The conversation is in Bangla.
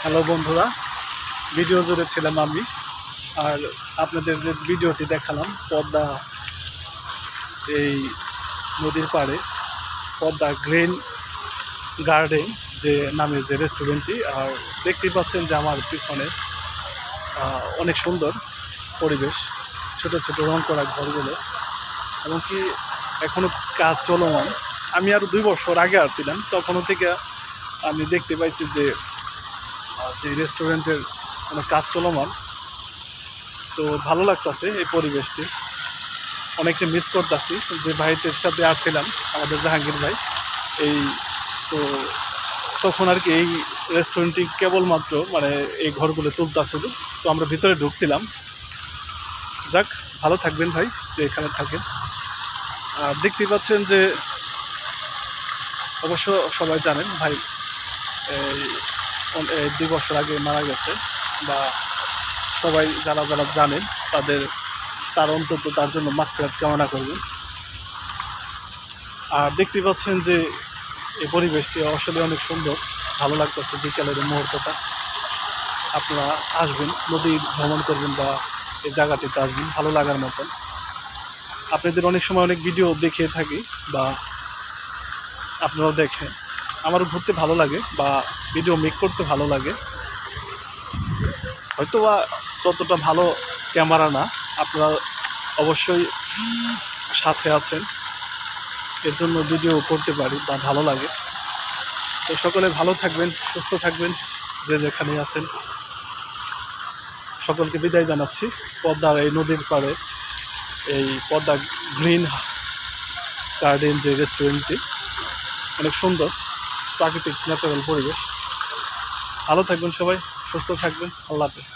হ্যালো বন্ধুরা, ভিডিও জুড়ে ছিলাম আমি। আর আপনাদের যে ভিডিওটি দেখালাম পদ্মা এই নদীর পাড়ে পদ্মা গ্রিন গার্ডেন যে নামে যে রেস্টুরেন্টটি, আর দেখতেই পাচ্ছেন যে আমার পিছনে অনেক সুন্দর পরিবেশ, ছোট ছোট রং করা ঘরগুলো, এমনকি এখনও কাজ চলমান। আমি আরও 2 বছর আগে আসছিলাম, তখনও থেকে আমি দেখতে পাইছি যে যে রেস্টুরেন্টের কোনো কাজ চলমান। তো ভালো লাগতেছে এই পরিবেশটি, অনেকটা মিস করতেছি যে ভাইদের সাথে আসছিলাম, আমাদের জাহাঙ্গীর ভাই। এই তো তখন আর কি এই রেস্টুরেন্টটি কেবলমাত্র এই ঘরগুলো তুলতেছিল, তো আমরা ভিতরে ঢুকছিলাম। যাক, ভালো থাকবেন ভাই যে এখানে থাকেন। আর দেখতেই পাচ্ছেন যে অবশ্য সবাই জানেন ভাই এই 2 বছর আগে মারা গেছে, বা সবাই যারা যারা জানেন তার অন্তত তার জন্য মাগফিরাত কামনা করবেন। আর দেখতে পাচ্ছেন যে এই পরিবেশটি আসলে অনেক সুন্দর, ভালো লাগতেছে বিকালের এই মুহূর্তটা। আপনারা আসবেন, নদী ভ্রমণ করবেন বা এই জায়গাটিতে আসবেন ভালো লাগার মতন। আপনাদের অনেক সময় অনেক ভিডিও দেখিয়ে থাকি, বা আপনারাও দেখেন। আমারও ঘুরতে ভালো লাগে বা ভিডিও মেক করতে ভালো লাগে, হয়তো বা ততটা ভালো ক্যামেরা না। আপনারা অবশ্যই সাথে আছেন, এর জন্য ভিডিও করতে পারি বা ভালো লাগে। তো সকলে ভালো থাকবেন, সুস্থ থাকবেন, যে যেখানে আছেন। সকলকে বিদায় জানাচ্ছি। পদ্মার এই নদীর পাড়ে এই পদ্মা গ্রিন গার্ডেন যে রেস্টুরেন্টটি, অনেক সুন্দর প্রাকৃতিক ন্যাচারাল পরিবেশ। ভালো থাকবেন সবাই, সুস্থ থাকবেন। আল্লাহ হাফেজ।